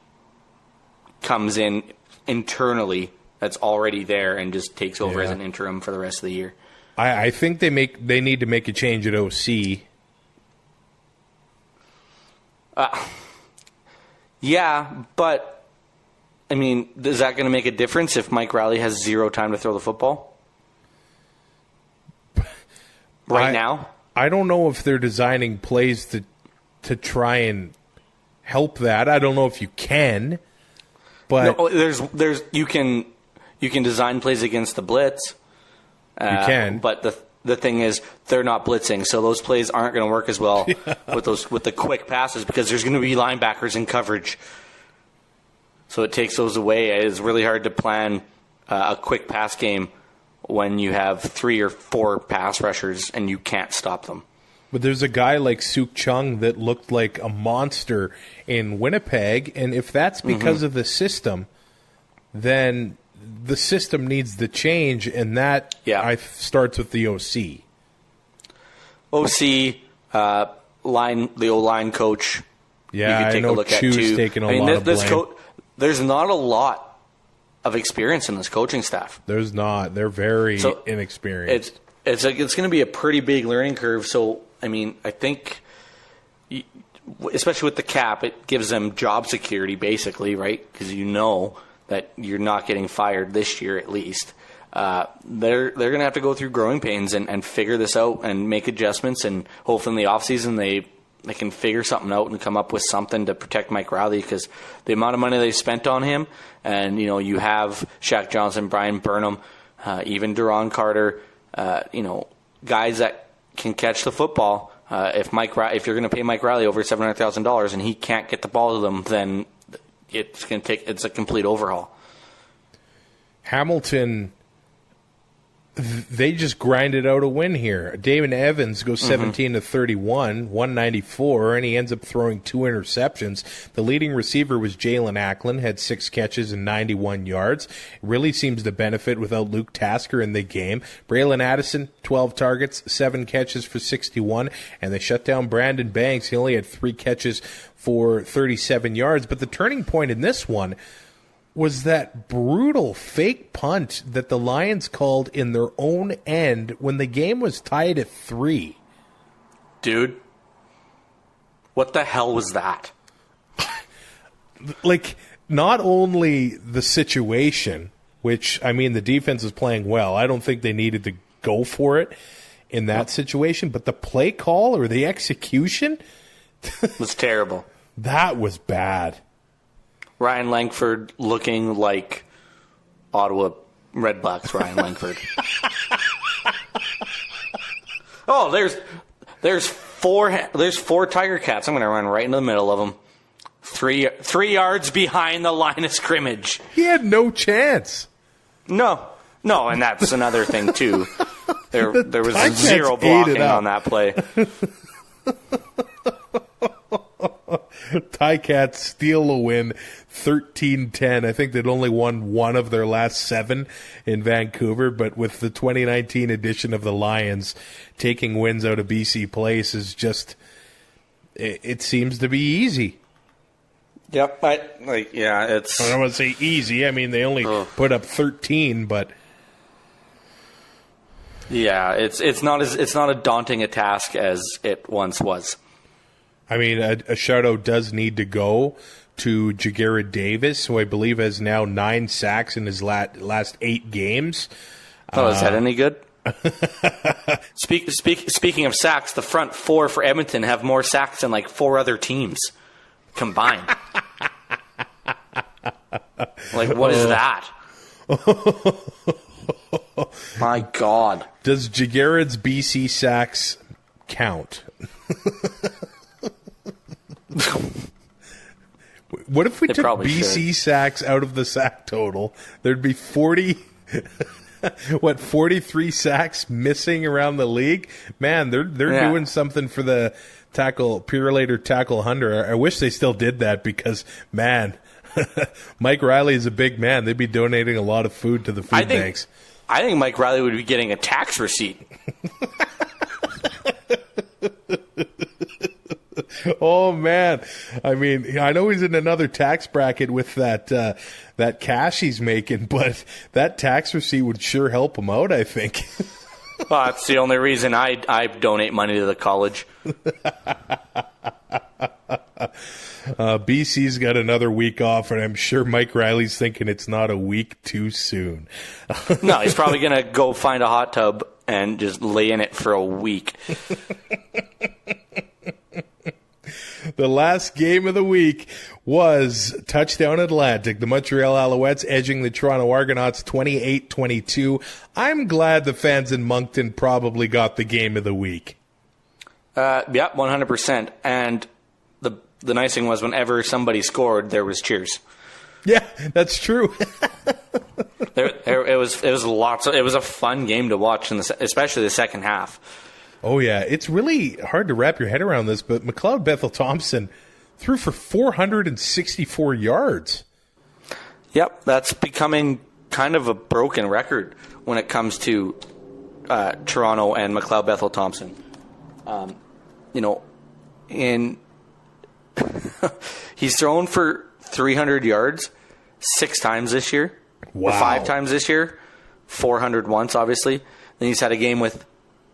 comes in internally that's already there and just takes over as an interim for the rest of the year. I think they need to make a change at OC. Yeah, but I mean, is that going to make a difference if Mike Riley has 0 time to throw the football? Now? I don't know if they're designing plays to try and help that. I don't know if you can. But no, there's you can design plays against the blitz. You can, but the thing is, they're not blitzing, so those plays aren't going to work as well with the quick passes because there's going to be linebackers in coverage. So it takes those away. It's really hard to plan a quick pass game when you have 3 or 4 pass rushers and you can't stop them. But there's a guy like Suk Chung that looked like a monster in Winnipeg, and if that's because of the system, then the system needs to change, and that starts with the OC. The O-line coach. Yeah, you could take I know a look Chu's at too. taking a lot of blame. There's not a lot of experience in this coaching staff. There's not. They're very inexperienced. It's going to be a pretty big learning curve. So I mean, I think, especially with the cap, it gives them job security, basically, right? Because that you're not getting fired this year at least. They're going to have to go through growing pains and figure this out and make adjustments, and hopefully in the offseason they can figure something out and come up with something to protect Mike Riley, because the amount of money they spent on him, and you have Shaq Johnson, Brian Burnham, even Duron Carter, guys that can catch the football. If you're going to pay Mike Riley over $700,000 and he can't get the ball to them, then it's a complete overhaul. Hamilton, they just grinded out a win here. Damon Evans goes 17 to 31, 194, and he ends up throwing 2 interceptions. The leading receiver was Jalen Acklin, had 6 catches and 91 yards. Really seems to benefit without Luke Tasker in the game. Braylon Addison, 12 targets, 7 catches for 61, and they shut down Brandon Banks. He only had 3 catches for 37 yards. But the turning point in this one was that brutal fake punt that the Lions called in their own end when the game was tied at 3. Dude, what the hell was that? Like, not only the situation, which, I mean, the defense is playing well. I don't think they needed to go for it in that situation, but the play call or the execution was terrible. That was bad. Ryan Langford looking like Ottawa Redblacks Ryan Langford. Oh, there's 4 Tiger Cats. I'm going to run right into the middle of them. 3 yards behind the line of scrimmage. He had no chance. No, and that's another thing too. There was 0 blocking on that play. Ticats steal a win, 13-10. I think they'd only won 1 of their last 7 in Vancouver, but with the 2019 edition of the Lions, taking wins out of BC Place is just, it seems to be easy. Yep. It's. I don't want to say easy. I mean, they only put up 13, but. Yeah, it's not a daunting a task as it once was. I mean, a shout-out does need to go to Jagera Davis, who I believe has now 9 sacks in his last 8 games. Oh, is that any good? Speaking of sacks, the front 4 for Edmonton have more sacks than like 4 other teams combined. Like, what is that? My God. Does Jagera's BC sacks count? What if we took BC sacks out of the sack total? There'd be 40, 43 sacks missing around the league? Man, they're doing something for the Purelator Tackle Hunter. I wish they still did that because, man, Mike Riley is a big man. They'd be donating a lot of food to the food banks. I think Mike Riley would be getting a tax receipt. Oh, man. I mean, I know he's in another tax bracket with that cash he's making, but that tax receipt would sure help him out, I think. Well, that's the only reason I donate money to the college. BC's got another week off, and I'm sure Mike Riley's thinking it's not a week too soon. No, he's probably going to go find a hot tub and just lay in it for a week. The last game of the week was Touchdown Atlantic. The Montreal Alouettes edging the Toronto Argonauts 28-22. I'm glad the fans in Moncton probably got the game of the week. Yeah, 100%. And the nice thing was whenever somebody scored, there was cheers. Yeah, that's true. It was a fun game to watch, especially the second half. Oh, yeah. It's really hard to wrap your head around this, but McLeod Bethel-Thompson threw for 464 yards. Yep, that's becoming kind of a broken record when it comes to Toronto and McLeod Bethel-Thompson. He's thrown for 300 yards 6 times this year. Wow. 5 times this year. 400 once, obviously. Then he's had a game with...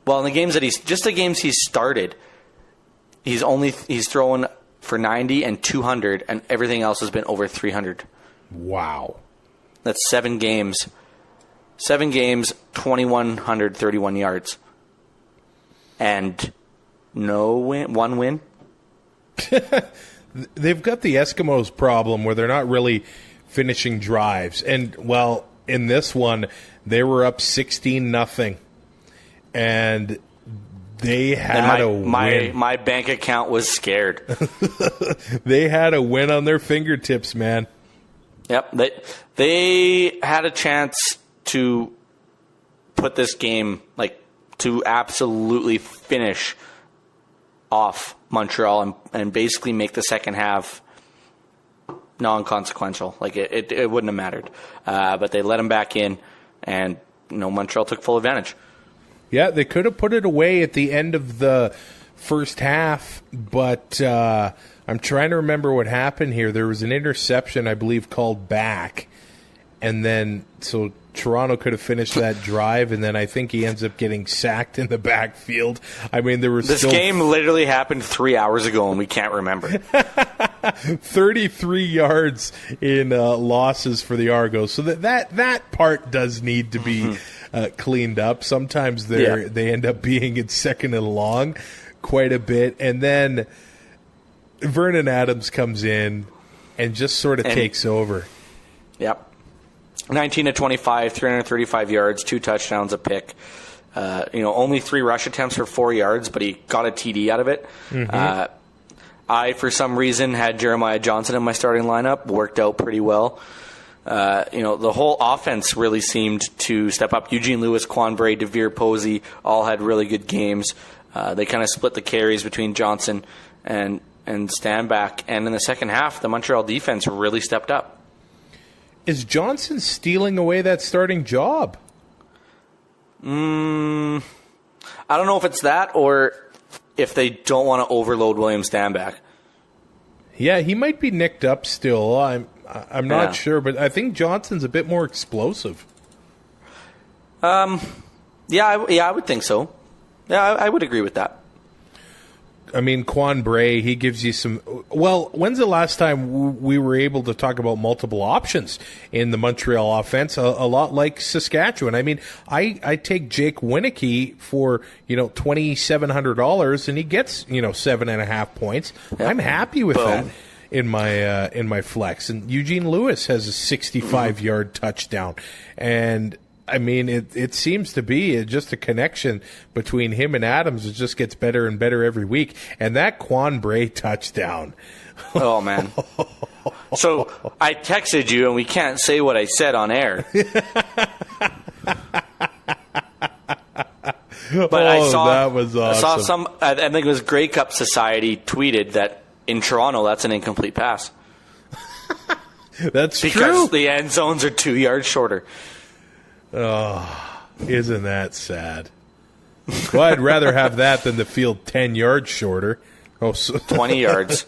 Well, in the games the games he's started, he's thrown for 90 and 200, and everything else has been over 300. Wow. That's 7 games. 7 games, 2,131 yards. And no win, 1 win. They've got the Eskimos problem where they're not really finishing drives. And, well, in this one, they were up 16-0. And they had a win. My bank account was scared. They had a win on their fingertips, man. Yep. They had a chance to put this game, to absolutely finish off Montreal and basically make the second half non-consequential. It wouldn't have mattered. But they let them back in, and Montreal took full advantage. Yeah, they could have put it away at the end of the first half, but I'm trying to remember what happened here. There was an interception, I believe, called back, and then so Toronto could have finished that drive, and then I think he ends up getting sacked in the backfield. I mean, this game literally happened 3 hours ago, and we can't remember. 33 yards in losses for the Argos, so that part does need to be cleaned up. Sometimes they end up being in second and long quite a bit, and then Vernon Adams comes in and just sort of takes over. Yep. 19-25, 335 yards, 2 touchdowns, a pick. Only 3 rush attempts for 4 yards, but he got a TD out of it. Mm-hmm. I, for some reason, had Jeremiah Johnson in my starting lineup. Worked out pretty well. The whole offense really seemed to step up. Eugene Lewis, Quan Bray, DeVere Posey all had really good games. They kind of split the carries between Johnson and Stanback. And in the second half, the Montreal defense really stepped up. Is Johnson stealing away that starting job? I don't know if it's that or if they don't want to overload William Stanback. Yeah, he might be nicked up still. I'm not sure, but I think Johnson's a bit more explosive. I would think so. Yeah, I would agree with that. I mean, Quan Bray, he gives you some... Well, when's the last time we were able to talk about multiple options in the Montreal offense? A lot like Saskatchewan. I mean, I take Jake Winicky for, $2,700, and he gets, 7.5 points. Yep. I'm happy with that in my flex. And Eugene Lewis has a 65-yard touchdown. And... I mean, it seems to be just a connection between him and Adams. It just gets better and better every week. And that Quan Bray touchdown. Oh, man. So I texted you, and we can't say what I said on air. But I saw that was awesome. I think it was Grey Cup Society tweeted that in Toronto, that's an incomplete pass. That's true. Because the end zones are 2 yards shorter. Oh, isn't that sad? Well, I'd rather have that than the field 10 yards shorter. 20 yards.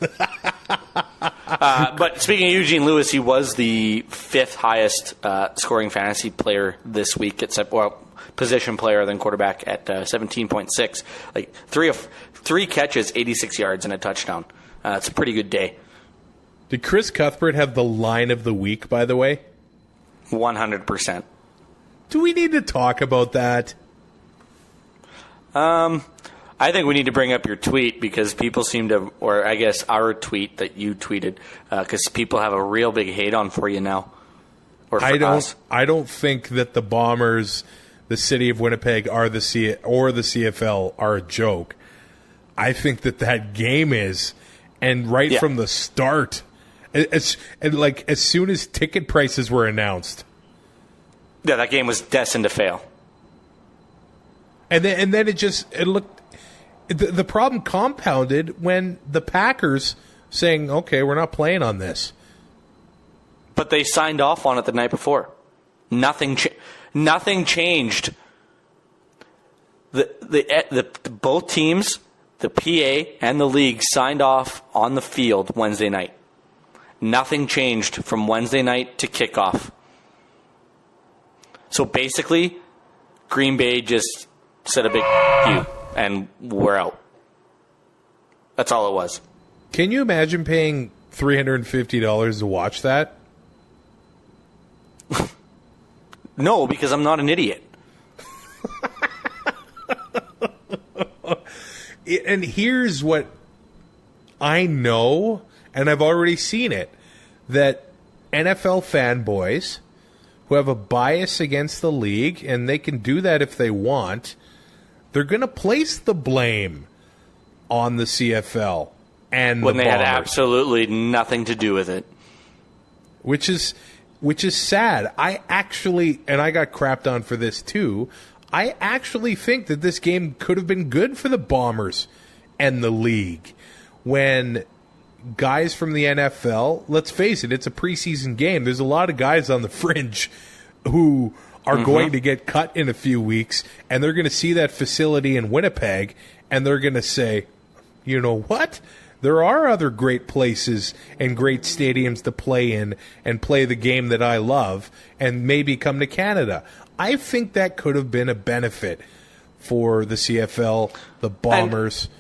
But speaking of Eugene Lewis, he was the 5th highest scoring fantasy player this week, position player than quarterback at 17.6. Like three catches, 86 yards, and a touchdown. It's a pretty good day. Did Chris Cuthbert have the line of the week, by the way? 100%. Do we need to talk about that? I think we need to bring up your tweet because people seem to, or I guess our tweet that you tweeted, because people have a real big hate on for you now. Or for us. I don't think that the Bombers, the city of Winnipeg, or the CFL are a joke. I think that game is, and from the start, as soon as ticket prices were announced. Yeah, that game was destined to fail. And then it looked... The problem compounded when the Packers saying, okay, we're not playing on this. But they signed off on it the night before. Nothing changed. Both teams, the PA and the league, signed off on the field Wednesday night. Nothing changed from Wednesday night to kickoff. So basically, Green Bay just said a big you, and we're out. That's all it was. Can you imagine paying $350 to watch that? No, because I'm not an idiot. And here's what I know, and I've already seen it, that NFL fanboys who have a bias against the league, and they can do that if they want, they're going to place the blame on the CFL and when the they Bombers, had absolutely nothing to do with it. Which is sad. I actually, and I got crapped on for this too, I actually think that this game could have been good for the Bombers and the league when guys from the NFL, let's face it, it's a preseason game. There's a lot of guys on the fringe who are going to get cut in a few weeks, and they're going to see that facility in Winnipeg, and they're going to say, you know what? There are other great places and great stadiums to play in and play the game that I love, and maybe come to Canada. I think that could have been a benefit for the CFL, the Bombers. And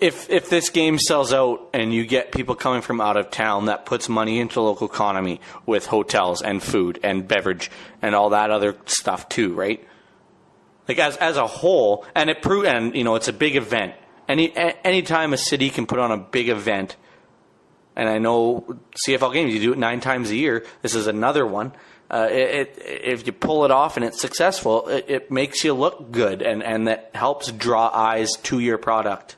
if this game sells out and you get people coming from out of town, that puts money into the local economy with hotels and food and beverage and all that other stuff too, right? Like as a whole, and it's a big event. Anytime a city can put on a big event, and I know CFL games, you do it 9 times a year. This is another one. If you pull it off and it's successful, it makes you look good, and that helps draw eyes to your product.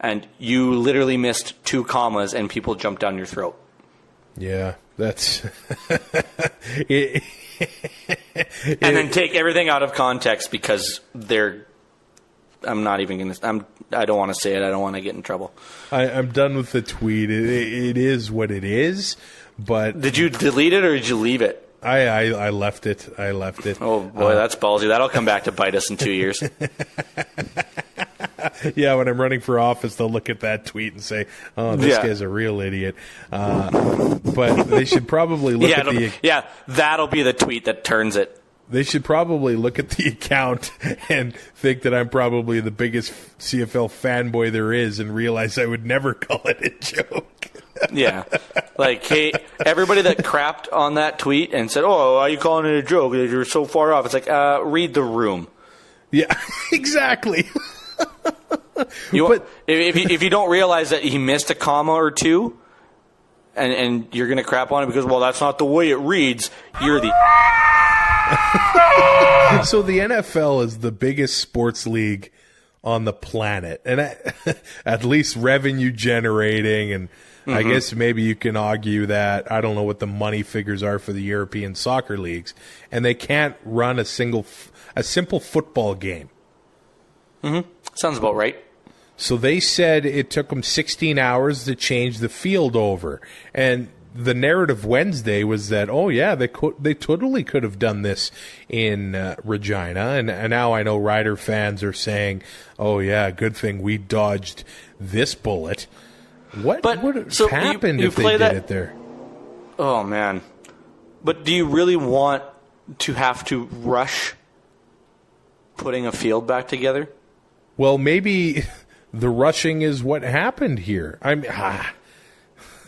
And you literally missed 2 commas, and people jumped down your throat. Yeah, that's... And then take everything out of context because they're... I'm not even going to... I don't want to say it. I don't want to get in trouble. I'm done with the tweet. It is what it is, but... Did you delete it or did you leave it? I left it. I left it. Oh, boy, that's ballsy. That'll come back to bite us in 2 years. Yeah, when I'm running for office, they'll look at that tweet and say, "Oh, this guy's a real idiot." But they should probably look at the... Yeah, that'll be the tweet that turns it. They should probably look at the account and think that I'm probably the biggest CFL fanboy there is and realize I would never call it a joke. Yeah. Like, hey, everybody that crapped on that tweet and said, "Oh, why are you calling it a joke? You're so far off." It's like, read the room. Yeah, exactly. If you don't realize that he missed a comma or two and you're going to crap on it because, well, that's not the way it reads, you're the... So the NFL is the biggest sports league on the planet, and at least revenue generating, and I guess maybe you can argue that, I don't know what the money figures are for the European soccer leagues, and they can't run a simple football game. Sounds about right. So they said it took them 16 hours to change the field over, and the narrative Wednesday was that, oh yeah, they totally could have done this in Regina, and now I know Rider fans are saying, oh yeah, good thing we dodged this bullet. What would have happened if they did it there? Oh man! But do you really want to have to rush putting a field back together? Well, maybe the rushing is what happened here.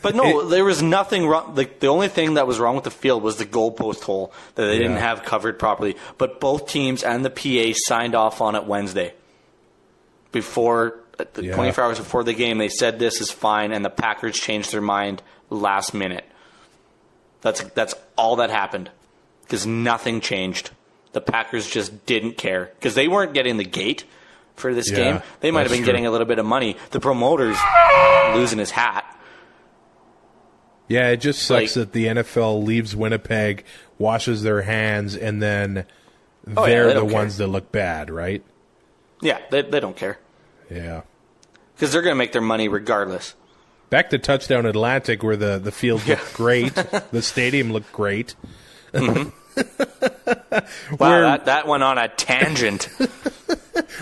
But no, there was nothing wrong. The only thing that was wrong with the field was the goalpost hole that they didn't have covered properly. But both teams and the PA signed off on it Wednesday. 24 hours before the game, they said this is fine, and the Packers changed their mind last minute. That's all that happened, because nothing changed. The Packers just didn't care, because they weren't getting the gate for this game. They might have been getting a little bit of money. The promoter's losing his hat. Yeah, it just sucks that the NFL leaves Winnipeg, washes their hands, and then they're the ones that look bad, right? Yeah, they don't care. Yeah. Because they're going to make their money regardless. Back to Touchdown Atlantic, where the field looked great. The stadium looked great. Wow, that went on a tangent.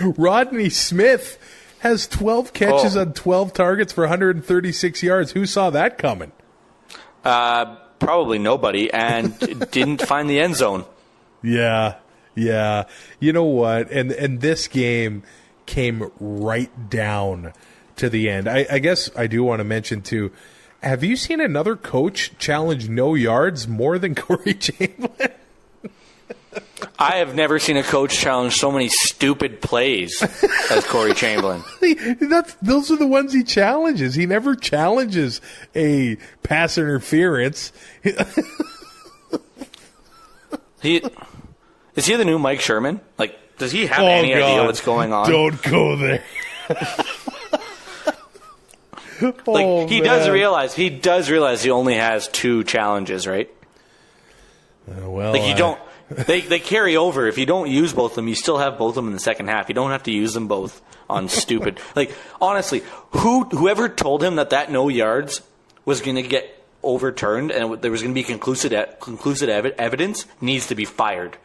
Rodney Smith has 12 catches on 12 targets for 136 yards. Who saw that coming? Probably nobody, and didn't find the end zone. Yeah. You know what? And this game came right down to the end. I guess I do want to mention, too, have you seen another coach challenge no yards more than Corey Chamberlain? I have never seen a coach challenge so many stupid plays as Corey Chamberlain. Those are the ones he challenges. He never challenges a pass interference. Is he the new Mike Sherman? Like, does he have any idea what's going on? Don't go there. He does realize he only has 2 challenges, right? They carry over. If you don't use both of them, you still have both of them in the second half. You don't have to use them both on stupid. Like, honestly, whoever told him that no yards was going to get overturned and there was going to be conclusive evidence needs to be fired.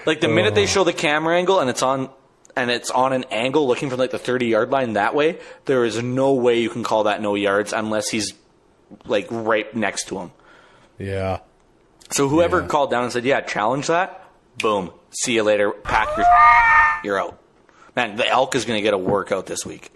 Like, the minute they show the camera angle and it's on an angle looking from like the 30-yard line that way, there is no way you can call that no yards unless he's like right next to him. Yeah. So whoever called down and said, yeah, challenge that, boom, see you later, Packers, you're out. Man, the Elk is going to get a workout this week.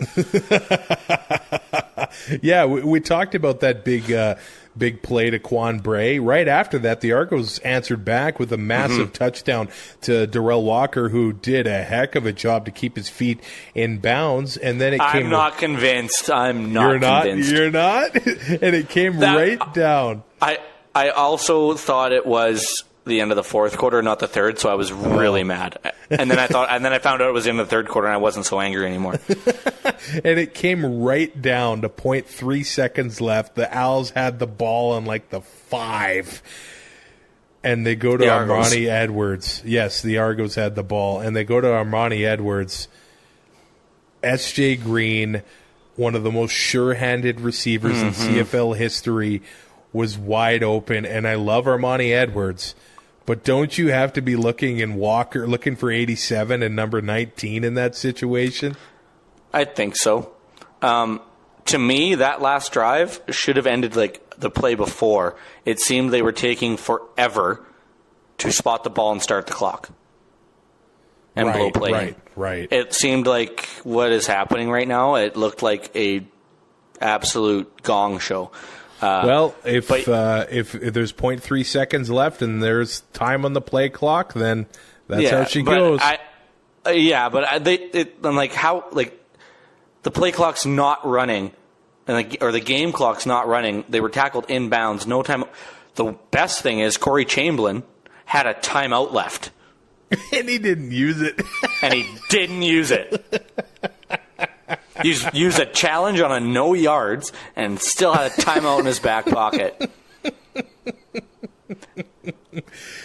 Yeah, we talked about that big play to Quan Bray. Right after that, the Argos answered back with a massive touchdown to Darrell Walker, who did a heck of a job to keep his feet in bounds. And then I'm not convinced. I'm not convinced. You're not? And it came right down. I also thought it was the end of the fourth quarter, not the third, so I was really mad. And then I found out it was in the third quarter, and I wasn't so angry anymore. And it came right down to 0.3 seconds left. The Owls had the ball on like the 5. And they go to Armani Edwards. Yes, the Argos had the ball. And they go to Armani Edwards. S.J. Green, one of the most sure-handed receivers in CFL history, was wide open. And I love Armani Edwards. But don't you have to be looking for 87 and number 19 in that situation? I think so. To me, that last drive should have ended like the play before. It seemed they were taking forever to spot the ball and start the clock and blow play. Right. It seemed like what is happening right now. It looked like a absolute gong show. If there's 0.3 seconds left and there's time on the play clock, then that's how she goes. The play clock's not running, or the game clock's not running. They were tackled inbounds, no time. The best thing is Corey Chamberlain had a timeout left. And he didn't use it. He used a challenge on a no yards and still had a timeout in his back pocket.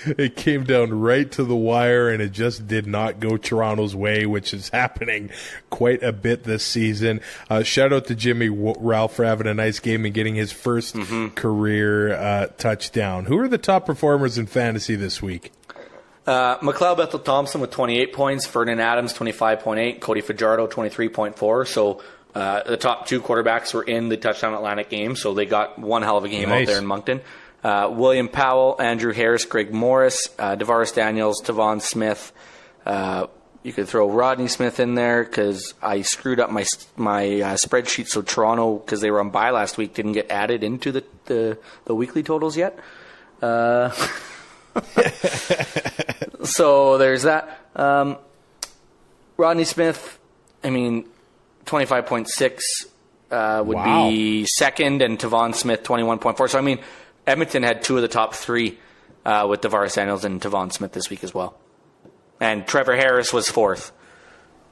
It came down right to the wire, and it just did not go Toronto's way, which is happening quite a bit this season. Shout out to Jimmy Ralph for having a nice game and getting his first career touchdown. Who are the top performers in fantasy this week? McLeod Bethel Thompson with 28 points, Vernon Adams 25.8, Cody Fajardo 23.4. So the top two quarterbacks were in the Touchdown Atlantic game, so they got one hell of a game out there in Moncton. William Powell, Andrew Harris, Greg Morris, DeVaris Daniels, Tavon Smith. You could throw Rodney Smith in there because I screwed up my spreadsheet, so Toronto, because they were on bye last week, didn't get added into the weekly totals yet. So there's that. Rodney Smith, 25.6 would be second, and Tavon Smith 21.4. So Edmonton had two of the top three with DeVaris Daniels and Tavon Smith this week as well. And Trevor Harris was fourth.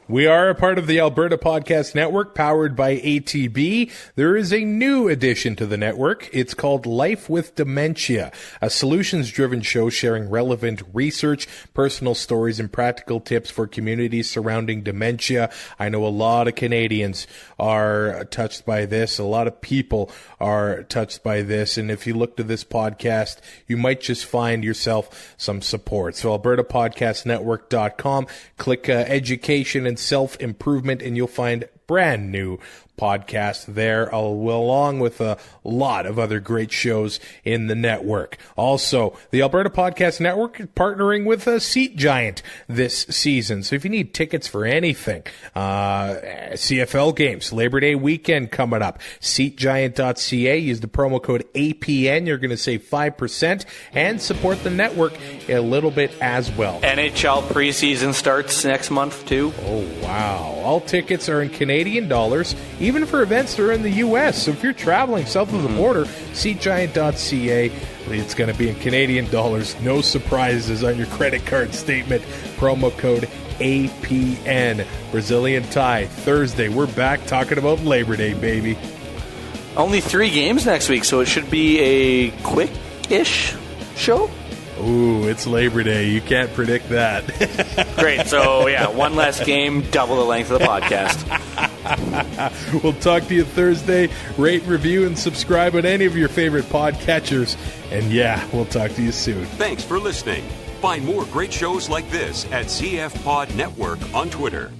We are a part of the Alberta Podcast Network, powered by ATB. There is a new addition to the network. It's called Life with Dementia, a solutions-driven show sharing relevant research, personal stories, and practical tips for communities surrounding dementia. I know a lot of Canadians are touched by this. A lot of people are touched by this. And if you look to this podcast, you might just find yourself some support. So albertapodcastnetwork.com, click education and self-improvement, and you'll find brand new podcast there, along with a lot of other great shows in the network. Also, the Alberta Podcast Network is partnering with Seat Giant this season. So if you need tickets for anything, CFL games, Labor Day weekend coming up, seatgiant.ca, use the promo code APN. You're going to save 5% and support the network a little bit as well. NHL preseason starts next month too. Oh, wow. All tickets are in Canadian dollars, even for events that are in the U.S. So if you're traveling south of the border, seatgiant.ca, it's going to be in Canadian dollars. No surprises on your credit card statement. Promo code APN. Brazilian Ty, Thursday. We're back talking about Labor Day, baby. Only 3 games next week, so it should be a quick-ish show. Ooh, it's Labor Day. You can't predict that. Great. So, one less game, double the length of the podcast. We'll talk to you Thursday. Rate, review, and subscribe on any of your favorite podcatchers. And we'll talk to you soon. Thanks for listening. Find more great shows like this at CF Pod Network on Twitter.